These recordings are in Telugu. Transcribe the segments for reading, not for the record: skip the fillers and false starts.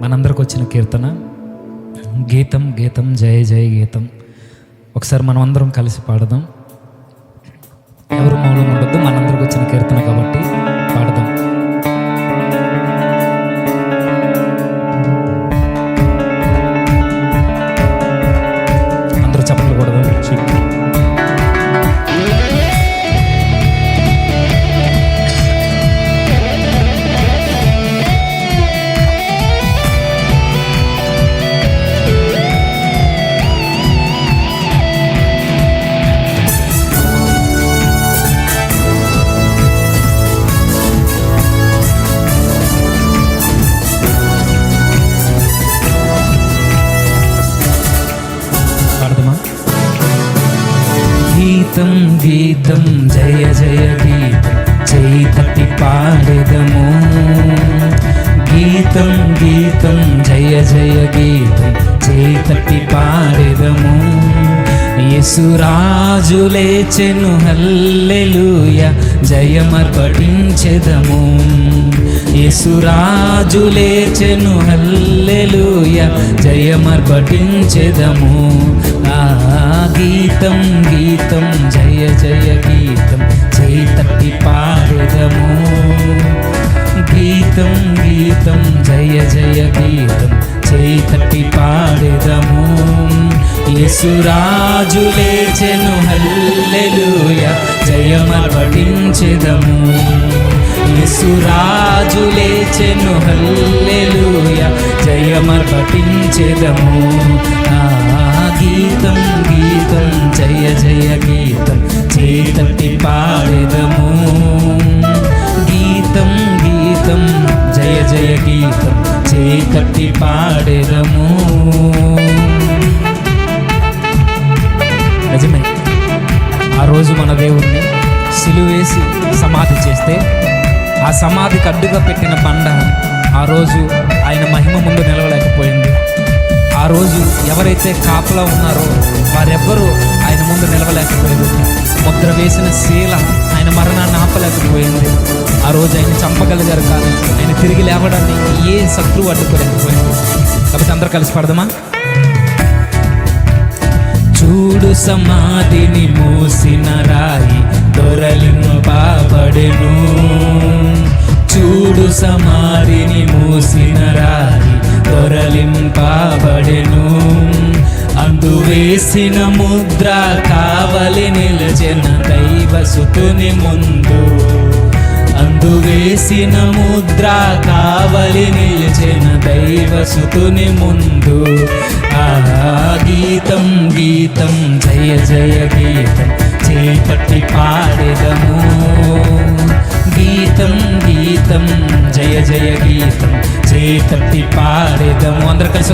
మనందరికి వచ్చిన కీర్తన గీతం గీతం జయ జయ గీతం. ఒకసారి మనం అందరం కలిసి పాడదాం. ఎవరు మౌనం ఉండొద్దు, మనందరికి వచ్చిన కీర్తన కాబట్టి పాడదాం. అందరూ చప్పట్లు కొడదాం. గీతం గీతం జయ జయ గీతం చేయి తట్టి పాడెదము. గీతం గీతం జయ జయ గీతం చేయి తట్టి పాడెదము. యేసురాజు లేచెను హల్లెలూయా జయమర్పటించెదము. యేసురాజు లేచెను హల్లెలూయా జయమర్పటించెదము. గీతం గీతం జయ జయ గీతం చేయి తట్టి పాడెదము. గీతం గీతం జయ జయ గీతం చేయి తట్టి పాడెదము. యేసురాజు లేచెను హల్లెలూయా జయమర్పటించెదము. యేసురాజు లేచెను హల్లెలూయా జయమర్పటించెదము. గీతం గీతం జయ జయ గీతం చేయి తట్టి పాడెదము. గీతం గీతం జయ జయ గీతం చేయి తట్టి పాడెదము. నిజమే, ఆ రోజు మన దేవుణ్ణి సిలువేసి సమాధి చేస్తే ఆ సమాధికి అడ్డుగా పెట్టిన బండ ఆ రోజు ఆయన మహిమ ముందు నిలవలేకపోయింది. ఆ రోజు ఎవరైతే కాపలా ఉన్నారో వారెవ్వరూ ఆయన ముందు నిలవలేకపోయారు. ముద్ర వేసిన శీల ఆయన మరణాన్ని ఆపలేకపోయింది. ఆ రోజు ఆయన చంపగలిగారు, కానీ ఆయన తిరిగి లేవడాన్ని ఏ శత్రువు అడ్డుకోలేకపోయింది. కాబట్టి అందరూ కలిసి పడదామా? చూడు సమాధిని మూసిన రాయి దొరలింపబడెను. చూడు సమాధిని మూసిన రాయి దొరలింపబడెను. అందు వేసిన ముద్ర కావలి నిలచెన దైవసుతుని ముందు. అందు వేసిన ముద్ర కావలి నిలిచిన దైవసుతుని ముందు. గీతం గీతం జయ జయ గీతం చేయి తట్టి పాడెదము. గీతం గీతం జయ జయ గీతం చేయి తట్టి పాడెదము. అందరూ కలిసి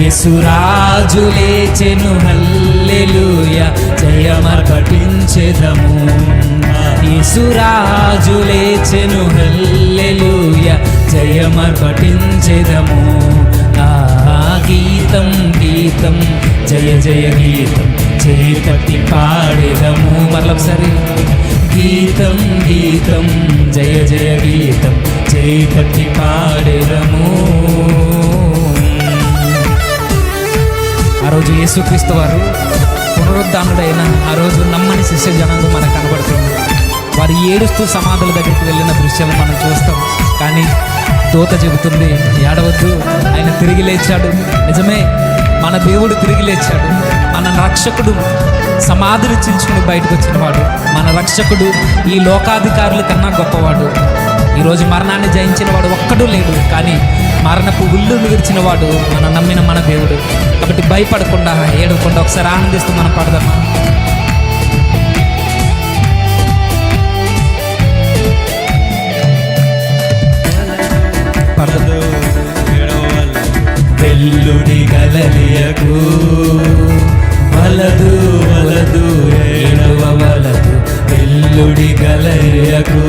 యేసురాజు లేచెను హల్లెలూయా జయమర్పటించెదము. యేసురాజు లేచెను హల్లెలూయా జయమర్పటించెదము. గీతం గీతం జయ జయ గీతం చేయి తట్టి పాడెదము. మరొకసారి గీతం గీతం జయ జయ గీతం చేయి తట్టి పాడెదము. ఆ రోజు యేసుక్రీస్తు వారు పునరుద్ధానుడైన ఆ రోజు నమ్మని శిష్య జనాంగం మనకు కనబడుతుంది. వారు ఏడుస్తూ సమాధుల దగ్గరికి వెళ్ళిన దృశ్యాలు మనం చూస్తాం. కానీ దూత చెబుతుంది, ఏడవద్దు, ఆయన తిరిగి లేచాడు. నిజమే, మన దేవుడు తిరిగి లేచాడు. మన రక్షకుడు సమాధిని చించుకుని బయటకు వచ్చినవాడు. మన రక్షకుడు ఈ లోకాధికారుల కన్నా గొప్పవాడు. ఈరోజు మరణాన్ని జయించిన వాడు ఒక్కడూ లేడు, కానీ మరణపు ఉల్లు విరిచిన వాడు మనం నమ్మిన మన దేవుడు. కాబట్టి భయపడకుండా ఏడవకుండా ఒకసారి ఆనందిస్తూ మనం పడదామా? వెల్లుడి గలలియకు వలదు వలదు ఏడవ వలదు. వెల్లుడి గలలియకు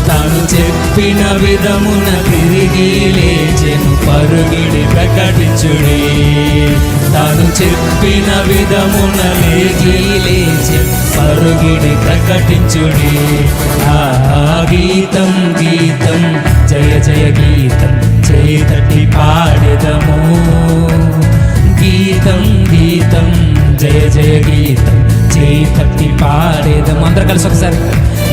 తాను చెప్పిన విధమున తిరిగి లేచెను పరుగిడి ప్రకటించుడి. తాను చెప్పిన విధమున లేచి పరుగిడి ప్రకటించుడి. గీతం గీతం జయ జయ గీతం చేయి తట్టి పాడెదము. గీతం గీతం జయ జయ గీతం చేయి తట్టి పాడేదము. అందరూ కలిసి ఒకసారి.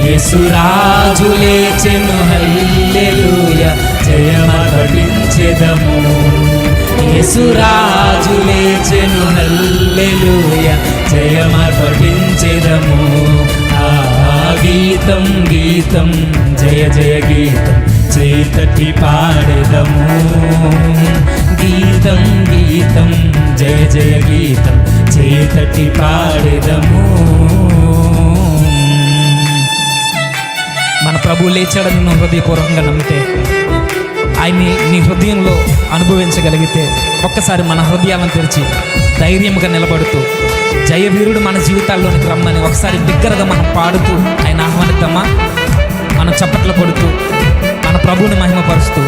యేసురాజు లేచెను హల్లెలూయా జయమర్పటించెదము. యేసురాజు లేచెను హల్లెలూయా జయమర్పటించెదము. ఆ గీతం గీతం జయ జయ గీతం చేయి తట్టి పాడెదము. గీతం గీతం జయ జయ గీతం చేయి తట్టి పాడెదము. మన ప్రభు లేచాడని నువ్వు హృదయపూర్వకంగా నమ్మితే, ఆయన్ని నీ హృదయంలో అనుభవించగలిగితే, ఒక్కసారి మన హృదయాలను తెరిచి ధైర్యంగా నిలబడుతూ జయవీరుడు మన జీవితాల్లోనికి రమ్మని ఒకసారి బిగ్గరగా మనం పాడుతూ ఆయన ఆహ్వానిద్దామా? మనం చప్పట్లు కొడుతూ మన ప్రభువుని మహిమపరుస్తూ,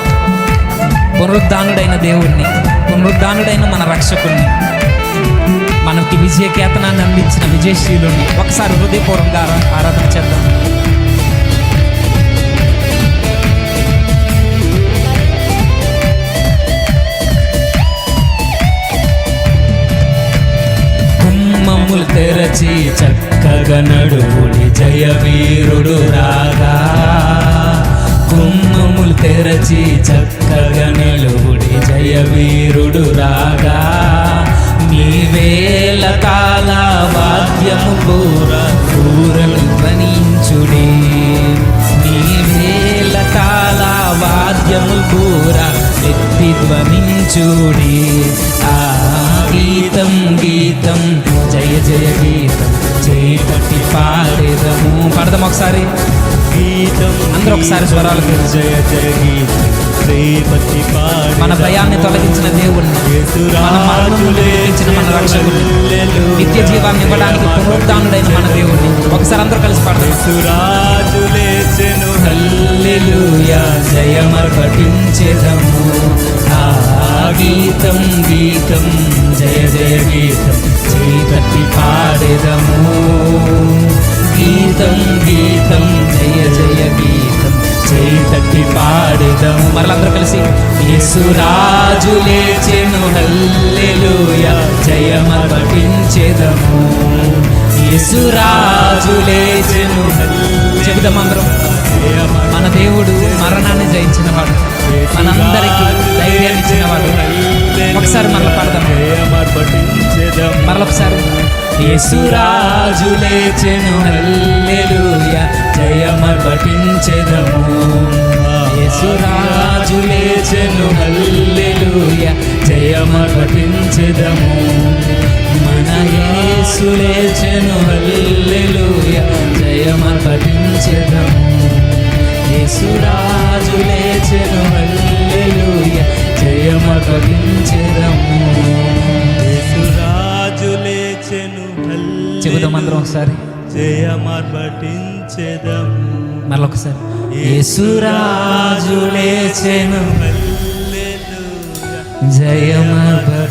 పునరుద్ధానుడైన దేవుణ్ణి, పునరుద్ధానుడైన మన రక్షకుణ్ణి, మనకి విజయ కేతనాన్ని అందించిన విజయశీలుని ఒకసారి హృదయపూర్వకంగా ఆరాధన చేద్దాం. కుమ్మములు తెరచి చక్కగా నడువుడి జయవీరుడు రాగా. కుమ్మములు తెరచి చక్కగా నిలువుడి జయవీరుడు రాగా. నీ వేల కాల వాద్యము కూరలు ధ్వనించుడి. నీ వేల కాల వాద్యము కూర ఎత్తి ధ్వనించుడి. ఆ గీతం గీతం జయ జయ గీతం చేయి తట్టి పాడేదము. పాడదాం ఒకసారి. గీతం అందరూ ఒకసారి స్వరాలు. జయ జయ గీతం మన భయాన్ని తొలగించిన దేవుణ్ణి, మన మరణమును తొలగించిన మన రక్షకుడిని, నిత్య జీవాన్ని ఇవ్వడానికి పునరుద్ధానుడైన మన దేవుణ్ణి ఒకసారి అందరూ కలిసి పాడదాం. యేసురాజు లేచెను హల్లెలూయా జయమర్పటించెదము. ఆ గీతం గీతం జయ జయ గీతం చేయి తట్టి పాడెదము. గీతం గీతం జయ జయ గీతం చేయి తట్టి పాడెదము. మరలందరూ కలిసి. యేసురాజు లేచెను హల్లెలూయా జయమర్పటించెదము. యేసురాజు లేచెను. చెబుదాం అందరం. మన దేవుడు మరణాన్ని జయించినవాడు, మనందరికీ ధైర్యాన్ని ఇచ్చినవాడు. ఒకసారి మరల పాడదాం. మరొకసారి. యేసురాజు లేచెను హల్లెలూయా జయమర్పటించెదము. యేసురాజు లేచెను హల్లెలూయా జయమర్పటించెదము. మన యేసు లేచెను హల్లెలూయా జయమర్పటించెదము. యేసురాజు లేచెను హల్లెలూయా జయమర్పటించెదము. యేసురాజు లేచెను. చెబుదాం అందరం ఒకసారి. జయమర్పటించెదము. మరొకసారి. యేసురాజు లేచెను జయమర్పటించెదము.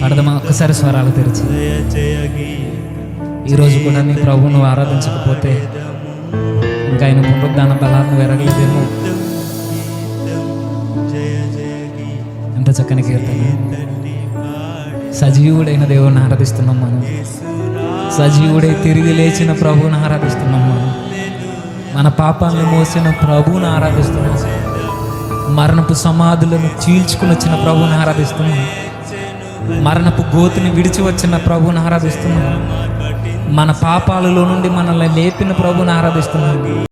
పాడదామా ఒక్కసారి స్వరాలు తెరిచి. ఈరోజు కూడా నీ ప్రభువును ఆరాధించకపోతే ఇంకా ఆయన పునరుద్ధాన బలాన్ని వెరగలేదేమో. ఎంత చక్కని కీర్తన. సజీవుడైన దేవుని ఆరాధిస్తున్నాం మనం. సజీవుడై తిరిగి లేచిన ప్రభువుని ఆరాధిస్తున్నాం మనం. మన పాపాలను మోసిన ప్రభువుని ఆరాధిస్తున్నాం. మరణపు సమాధులను చీల్చుకుని వచ్చిన ప్రభువుని ఆరాధిస్తున్నాం. మరణపు గోతుని విడిచి వచ్చిన ప్రభువుని ఆరాధిస్తున్నాం. మన పాపాలలో నుండి మనల్ని లేపిన ప్రభువుని ఆరాధిస్తున్నాం.